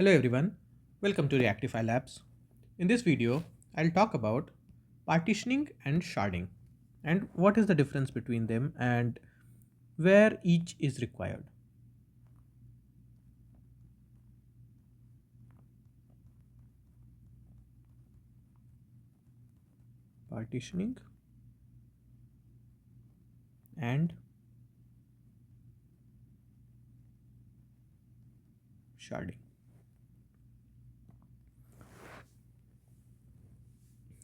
Hello everyone, welcome to Reactify Labs. In this video, I'll talk about partitioning and sharding and what is the difference between them and where each is required. Partitioning and sharding.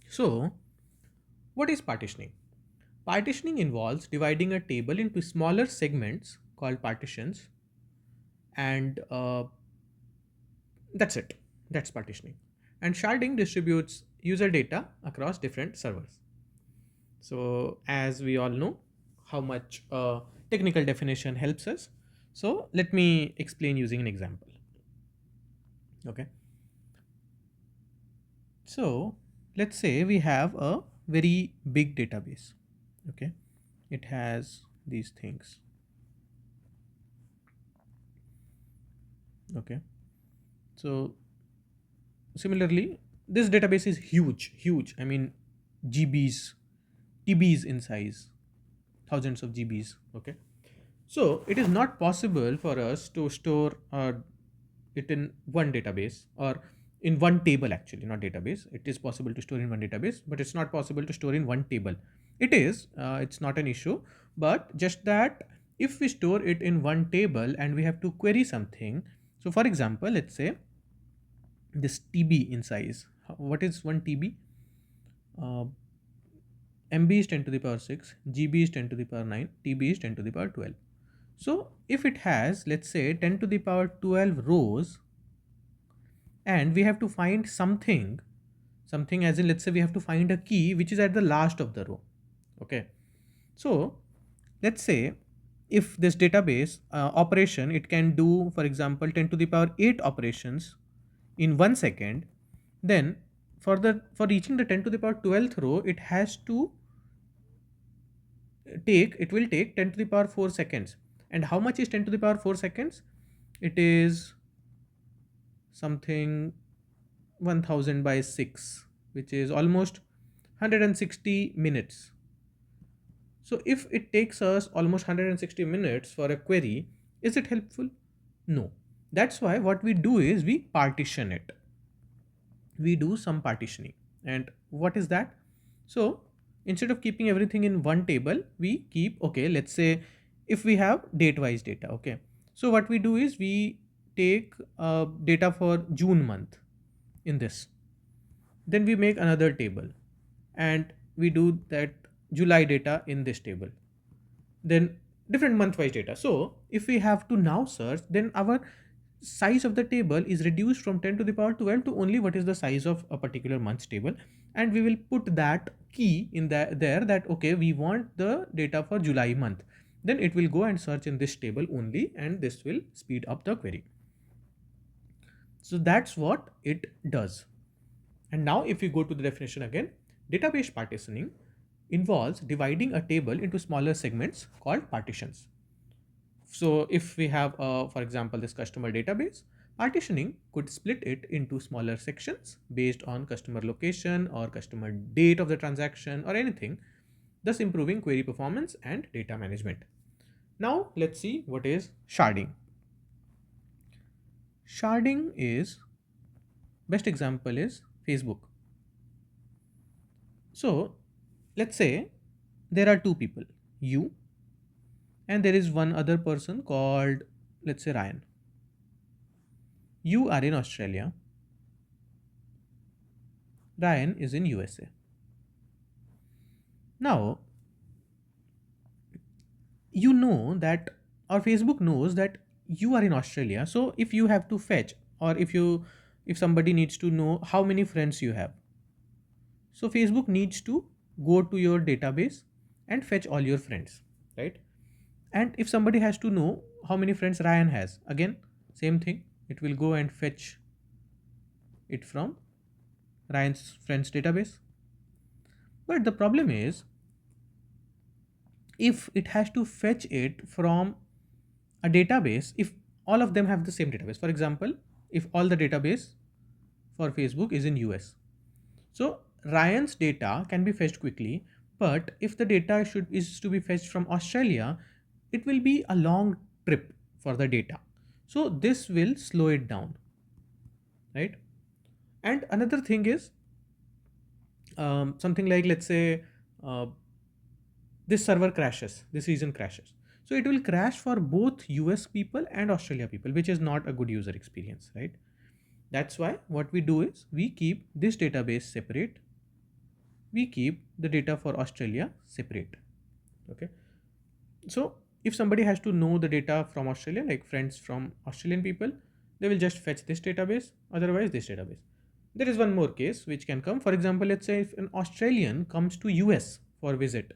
So, what is partitioning? Partitioning involves dividing a table into smaller segments called partitions, and that's it. That's partitioning. And sharding distributes user data across different servers. So, as we all know, how much technical definition helps us. So, let me explain using an example. Okay. So, let's say we have a very big database. Okay. It has these things. Okay. So, similarly, this database is huge. I mean, GBs, TBs in size, thousands of GBs. Okay. So it is not possible for us to store it in one database or in one table, actually, not database. It is possible to store in one database, but it's not possible to store in one table. It's not an issue, but just that if we store it in one table and we have to query something. So for example, let's say this TB in size. What is one TB? Uh, MB is 10 to the power 6, GB is 10 to the power 9, TB is 10 to the power 12. So if it has, let's say, 10 to the power 12 rows, and we have to find something as in, let's say we have to find a key which is at the last of the row. Okay. So let's say if this database operation, it can do, for example, 10 to the power 8 operations in 1 second, then for reaching the 10 to the power 12th row, it will take 10 to the power 4 seconds. And how much is 10 to the power 4 seconds? It is something 1000 by 6, which is almost 160 minutes. So if it takes us almost 160 minutes for a query, is it helpful? No. That's why what we do is we partition it. We do some partitioning. And what is that? So instead of keeping everything in one table, we keep, okay, let's say if we have date wise data. Okay. So what we do is we take data for June month in this. Then we make another table and we do that July data in this table. Then different month wise data. So if we have to now search, then our size of the table is reduced from 10 to the power 12 to only what is the size of a particular month's table, and we will put that key in there that okay, we want the data for July month. Then it will go and search in this table only, and this will speed up the query. So that's what it does. And now if we go to the definition again, database partitioning involves dividing a table into smaller segments called partitions. So if we have, for example, this customer database, partitioning could split it into smaller sections based on customer location or customer date of the transaction or anything, thus improving query performance and data management. Now let's see what is sharding. Sharding is, best example is Facebook. So let's say there are two people, you, and there is one other person called, let's say, Ryan. You are in Australia, Ryan is in USA. Now, you know that, or Facebook knows that you are in Australia. So if you have to fetch, or if somebody needs to know how many friends you have, so Facebook needs to go to your database and fetch all your friends, right? And if somebody has to know how many friends Ryan has, again, same thing, it will go and fetch it from Ryan's friends database. But the problem is, if it has to fetch it from a database, if all of them have the same database, for example, if all the database for Facebook is in US. So Ryan's data can be fetched quickly, but if the data should is to be fetched from Australia, it will be a long trip for the data. So this will slow it down, right? And another thing is something like, let's say, uh, this server crashes, this region crashes. So it will crash for both US people and Australia people, which is not a good user experience, right? That's why what we do is we keep this database separate, we keep the data for Australia separate. Okay. So if somebody has to know the data from Australia, like friends from Australian people, they will just fetch this database, otherwise this database. There is one more case which can come. For example, let's say if an Australian comes to US for visit,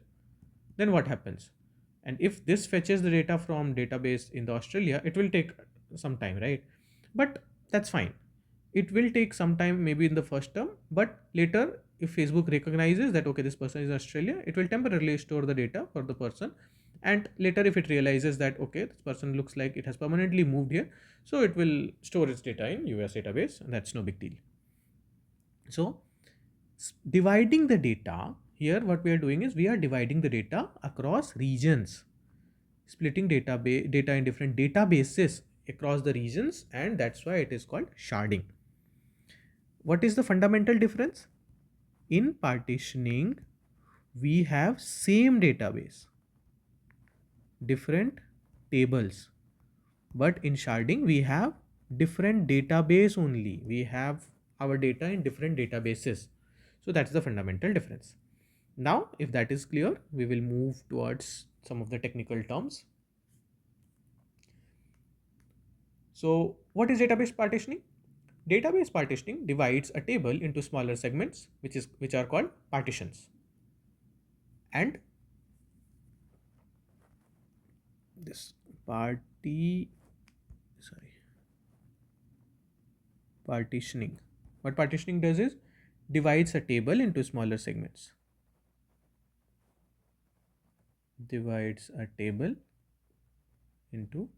then what happens? And if this fetches the data from database in the Australia, it will take some time, right? But that's fine. It will take some time maybe in the first term, but later if Facebook recognizes that okay, this person is Australia, it will temporarily store the data for the person. And later if it realizes that okay, this person looks like it has permanently moved here, so it will store its data in US database, and that's no big deal. So dividing the data here, what we are doing is we are dividing the data across regions, splitting data in different databases across the regions, and that's why it is called sharding. What is the fundamental difference? In partitioning, we have same database, different tables, but in sharding we have different database only. We have our data in different databases. So that's the fundamental difference. Now, if that is clear, we will move towards some of the technical terms. So what is database partitioning? Database partitioning divides a table into smaller segments, which are called partitions. And this party sorry partitioning, what partitioning does is divides a table into smaller segments. Divides a table into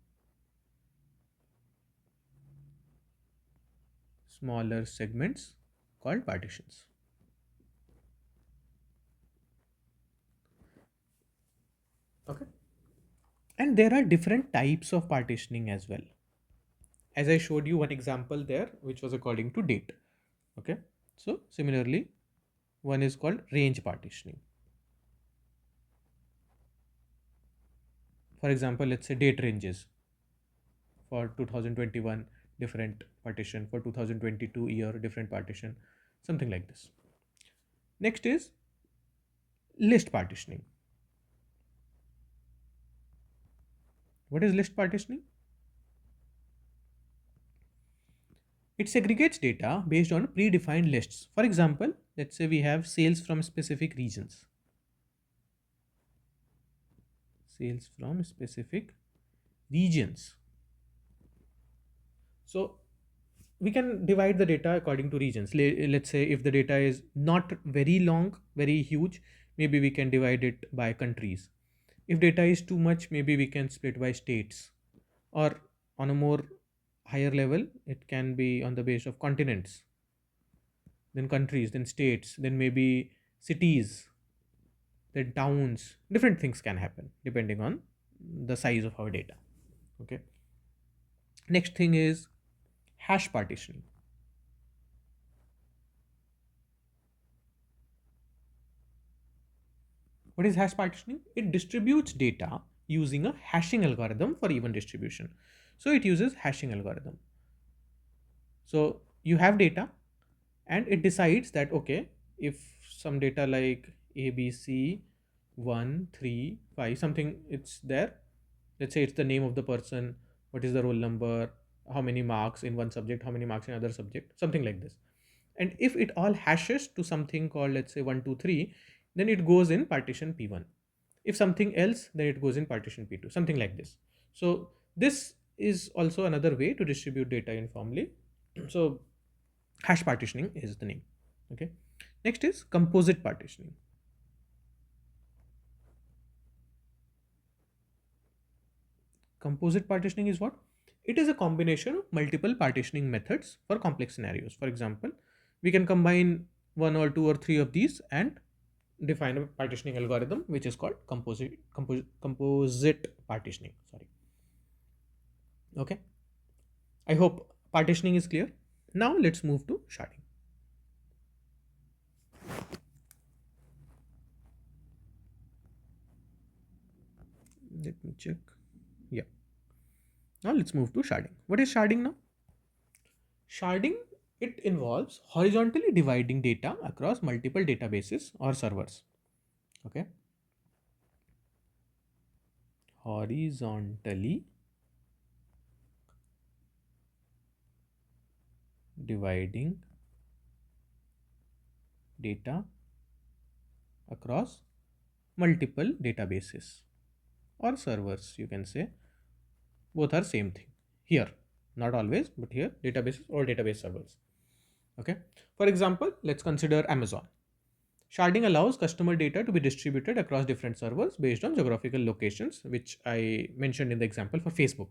smaller segments called partitions. Okay. And there are different types of partitioning as well. As I showed you one example there, which was according to date. Okay. So similarly, one is called range partitioning. For example, let's say date ranges for 2021 different partition, for 2022 year different partition, something like this. Next is list partitioning. What is list partitioning? It segregates data based on predefined lists. For example, let's say we have sales from specific regions. Sales from specific regions. So we can divide the data according to regions. Let's say if the data is not very long, very huge, maybe we can divide it by countries. If data is too much, maybe we can split by states, or on a more higher level, it can be on the base of continents, then countries, then states, then maybe cities, then towns. Different things can happen depending on the size of our data. Okay. Next thing is hash partitioning. What is hash partitioning? It distributes data using a hashing algorithm for even distribution. So it uses hashing algorithm. So you have data and it decides that okay, if some data like ABC 1 3 5 something, it's there. Let's say it's the name of the person, what is the roll number, how many marks in one subject, how many marks in other subject, something like this. And if it all hashes to something called, let's say 1 2 3, then it goes in partition P1. If something else, then it goes in partition P2, something like this. So this is also another way to distribute data uniformly. So hash partitioning is the name. Okay. Next is composite partitioning. Composite partitioning is what? It is a combination of multiple partitioning methods for complex scenarios. For example, we can combine one or two or three of these and define a partitioning algorithm which is called composite partitioning. Sorry. Okay. I hope partitioning is clear. Now let's move to sharding. Let me check. Yeah. Now let's move to sharding. What is sharding now? Sharding, it involves horizontally dividing data across multiple databases or servers. Okay. Horizontally dividing data across multiple databases or servers, you can say. Both are same thing here, not always, but here databases or database servers. Okay. For example, let's consider Amazon. Sharding allows customer data to be distributed across different servers based on geographical locations, which I mentioned in the example for Facebook.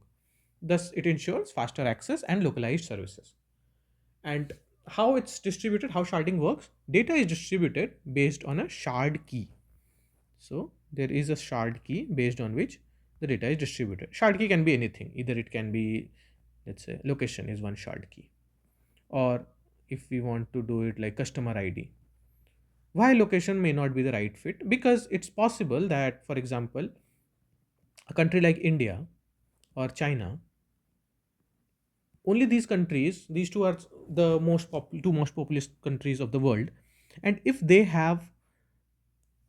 Thus, it ensures faster access and localized services. And how it's distributed, how sharding works, data is distributed based on a shard key. So there is a shard key based on which the data is distributed. Shard key can be anything. Either it can be, let's say, location is one shard key, or if we want to do it like customer ID. Why location may not be the right fit? Because it's possible that, for example, a country like India or China, only these countries, these two are the two most populous countries of the world, and if they have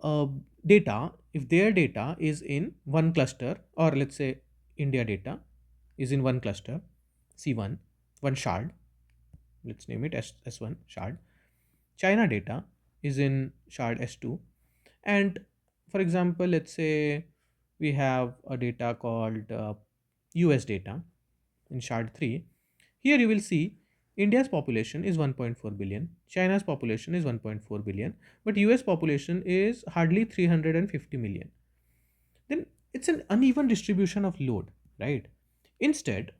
uh, data, if their data is in one cluster, or let's say India data is in one cluster, C1, one shard, let's name it S1 shard. China data is in shard S2, and for example, let's say we have a data called US data in shard 3. Here you will see India's population is 1.4 billion, China's population is 1.4 billion, but US population is hardly 350 million. Then it's an uneven distribution of load, right? Instead,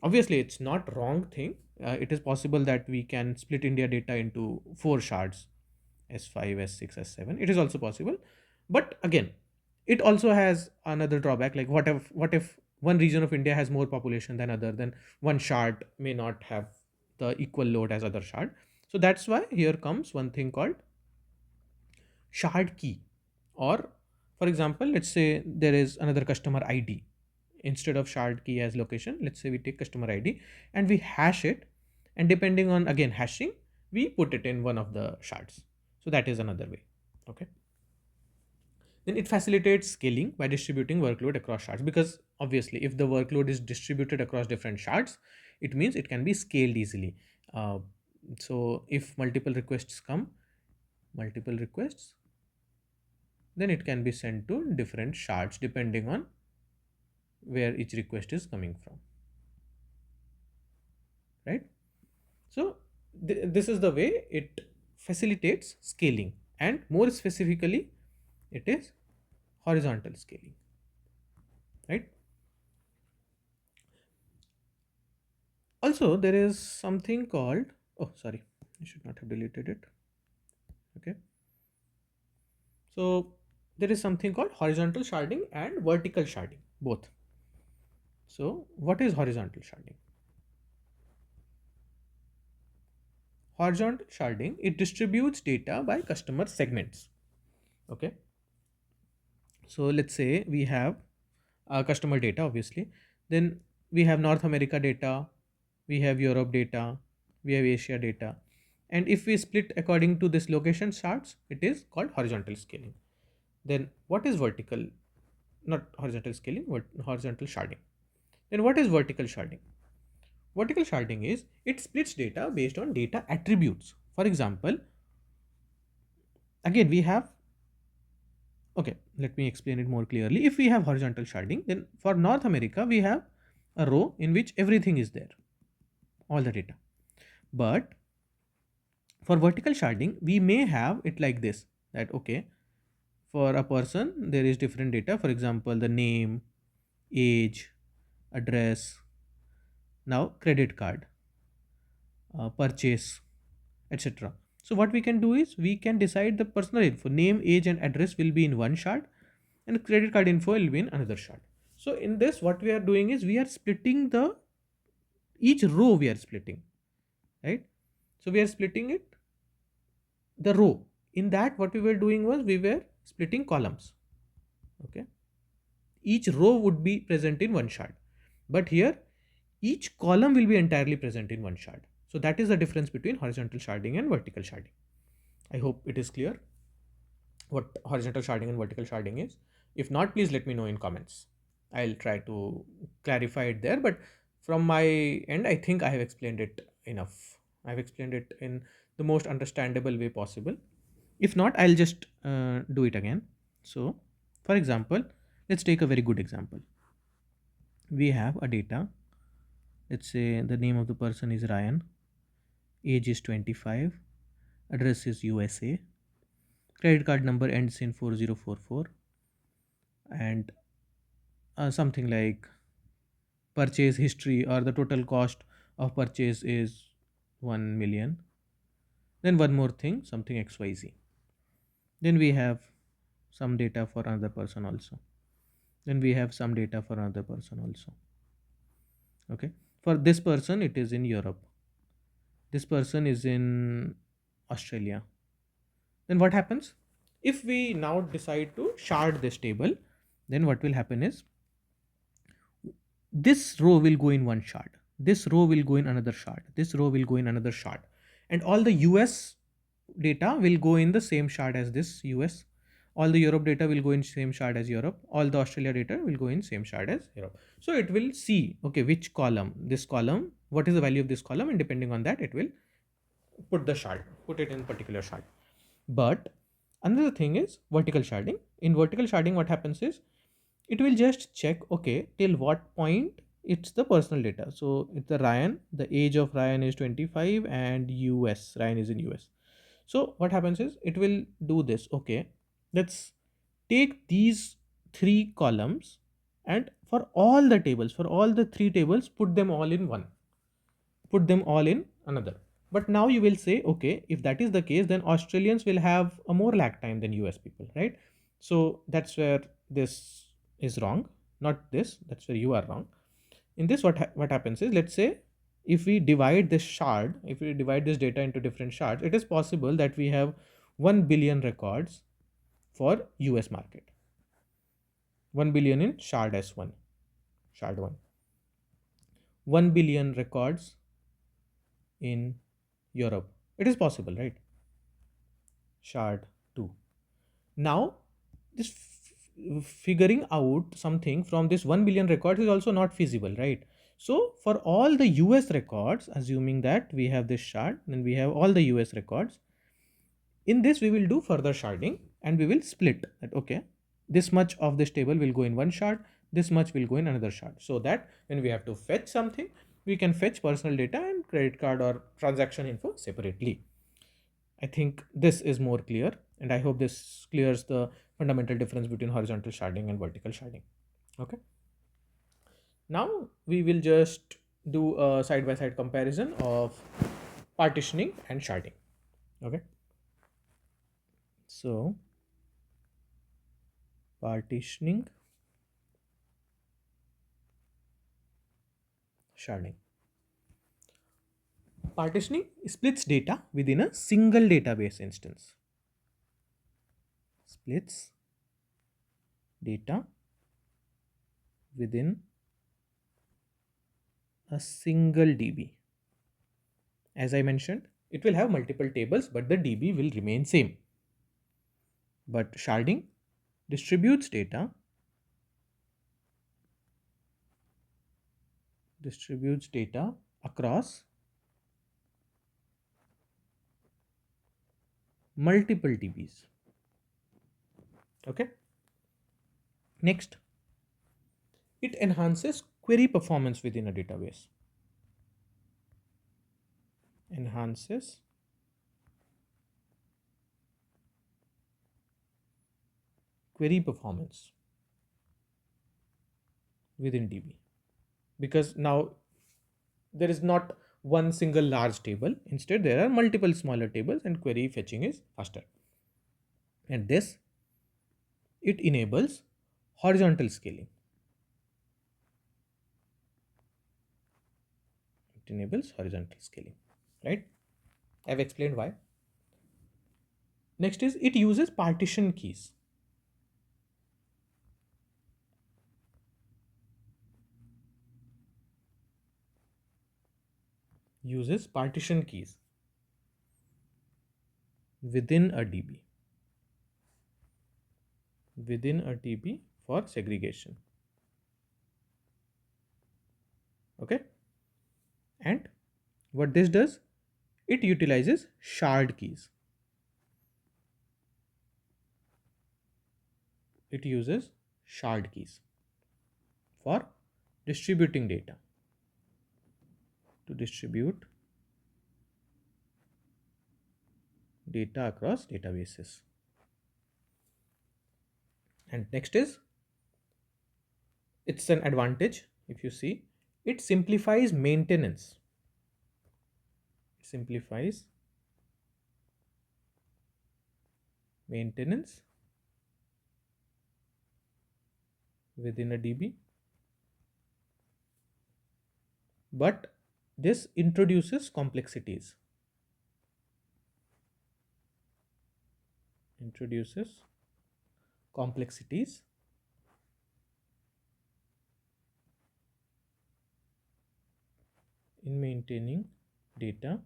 obviously it's not wrong thing. It is possible that we can split India data into four shards, S5, S6, S7. It is also possible. But again, it also has another drawback, like what if one region of India has more population than other, then one shard may not have the equal load as other shard. So that's why here comes one thing called shard key. Or for example, let's say there is another customer ID. Instead of shard key as location, let's say we take customer ID and we hash it, and depending on again hashing, we put it in one of the shards. So that is another way. Okay. Then it facilitates scaling by distributing workload across shards, because obviously if the workload is distributed across different shards, it means it can be scaled easily. uh, so if multiple requests, then it can be sent to different shards depending on where each request is coming from, right? So this is the way it facilitates scaling, and more specifically it is horizontal scaling, right? Also there is something called, oh sorry, I should not have deleted it. Okay. So there is something called horizontal sharding and vertical sharding, both. So what is horizontal sharding? Horizontal sharding, it distributes data by customer segments. Okay. So let's say we have customer data, obviously. Then we have North America data, we have Europe data, we have Asia data. And if we split according to this location charts, it is called horizontal scaling. Then what is vertical? Not horizontal scaling, but horizontal sharding. Then what is vertical sharding? Vertical sharding is it splits data based on data attributes. For example, again we have, okay, let me explain it more clearly. If we have horizontal sharding, then for North America we have a row in which everything is there, all the data. But for vertical sharding, we may have it like this, that okay, for a person there is different data. For example, the name, age, address, Now credit card, purchase, etc. So what we can do is we can decide the personal info, name, age, and address will be in one shard, and credit card info will be in another shard. So in this, what we are doing is we are splitting the each row we are splitting, right? So we are splitting it the row. In that, what we were doing was we were splitting columns. Okay, each row would be present in one shard, but here each column will be entirely present in one shard. So that is the difference between horizontal sharding and vertical sharding. I hope it is clear what horizontal sharding and vertical sharding is. If not, please let me know in comments. I'll try to clarify it there, but from my end, I think I have explained it enough. I've explained it in the most understandable way possible. If not, I'll just do it again. So, for example, let's take a very good example. We have a data. Let's say the name of the person is Ryan, age is 25, address is USA, credit card number ends in 4044, and something like purchase history or the total cost of purchase is 1 million. Then one more thing, something XYZ. Then we have some data for another person also. Then we have some data for another person also. Okay. For this person, it is in Europe. This person is in Australia. Then what happens? If we now decide to shard this table, then what will happen is this row will go in one shard, this row will go in another shard, this row will go in another shard, and all the US data will go in the same shard as this US, all the Europe data will go in same shard as Europe, all the Australia data will go in same shard as Europe. So it will see, okay, which column, this column, what is the value of this column, and depending on that it will put it in particular shard. But another thing is vertical sharding. In vertical sharding, what happens is it will just check, okay, till what point it's the personal data. So it's the Ryan, the age of Ryan is 25, and US, Ryan is in US. So what happens is it will do this, okay, let's take these three columns, and for all the tables, for all the three tables, put them all in one, put them all in another. But now you will say, okay, if that is the case, then Australians will have a more lag time than US people, right? So that's where this is wrong. Not this, that's where you are wrong. In this, what happens is, let's say if we divide this shard, if we divide this data into different shards, it is possible that we have 1 billion records for US market, 1 billion in shard S1, shard 1, 1 billion records in Europe. It is possible, right? Shard 2. Now, this figuring out something from this 1 billion records is also not feasible, right? So, for all the US records, assuming that we have this shard, then we have all the US records. In this, we will do further sharding and we will split that, okay, this much of this table will go in one shard, this much will go in another shard, so that when we have to fetch something, we can fetch personal data and credit card or transaction info separately. I think this is more clear, and I hope this clears the fundamental difference between horizontal sharding and vertical sharding. Okay. Now we will just do a side by side comparison of partitioning and sharding. Okay. So partitioning, sharding. Partitioning splits data within a single database instance. Splits data within a single DB. As I mentioned, it will have multiple tables, but the DB will remain same. But sharding distributes data across multiple DBs. Okay. Next, it enhances query performance within a database. Enhances query performance within DB, because now there is not one single large table. Instead, there are multiple smaller tables, and query fetching is faster. And this, it enables horizontal scaling. It enables horizontal scaling, right? I've explained why. Next is it uses partition keys. Uses partition keys within a DB. Within a DB for segregation. Okay. And what this does, it utilizes shard keys. It uses shard keys for distributing data, to distribute data across databases. And next is, it's an advantage. If you see, it simplifies maintenance. It simplifies maintenance within a DB, but this introduces complexities. Introduces complexities in maintaining data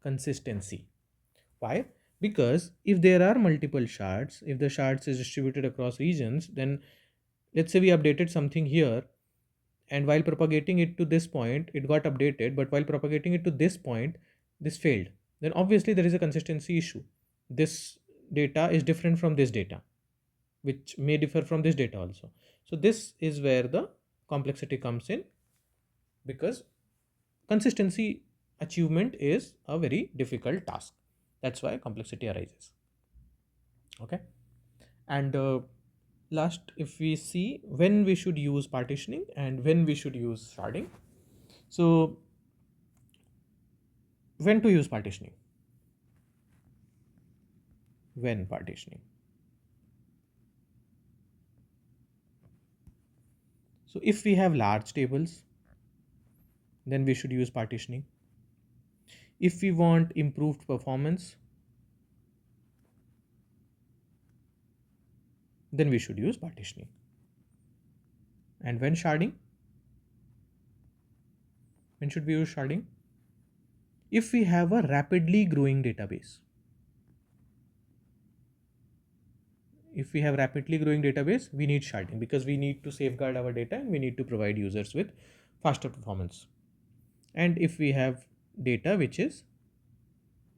consistency. Why? Because if there are multiple shards, if the shards is distributed across regions, then let's say we updated something here, and while propagating it to this point, it got updated, but while propagating it to this point, this failed. Then obviously there is a consistency issue. This data is different from this data, which may differ from this data also. So this is where the complexity comes in, because consistency achievement is a very difficult task. That's why complexity arises. Okay. And last, if we see when we should use partitioning and when we should use sharding. So when to use partitioning? When partitioning? So if we have large tables, then we should use partitioning. If we want improved performance, then we should use partitioning. And when sharding? When should we use sharding? If we have a rapidly growing database. If we have rapidly growing database, we need sharding, because we need to safeguard our data and we need to provide users with faster performance. And if we have data which is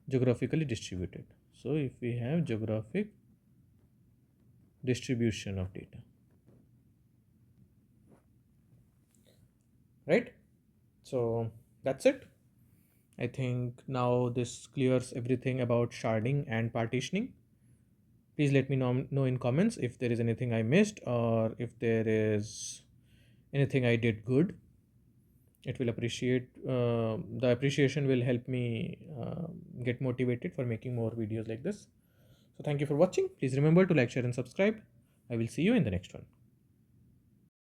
geographically distributed. So if we have geographic distribution of data, right? So that's it. I think now this clears everything about sharding and partitioning. Please let me know in comments if there is anything I missed, or if there is anything I did good. It will appreciate, the appreciation will help me get motivated for making more videos like this. So thank you for watching. Please remember to like, share and subscribe. I will see you in the next one.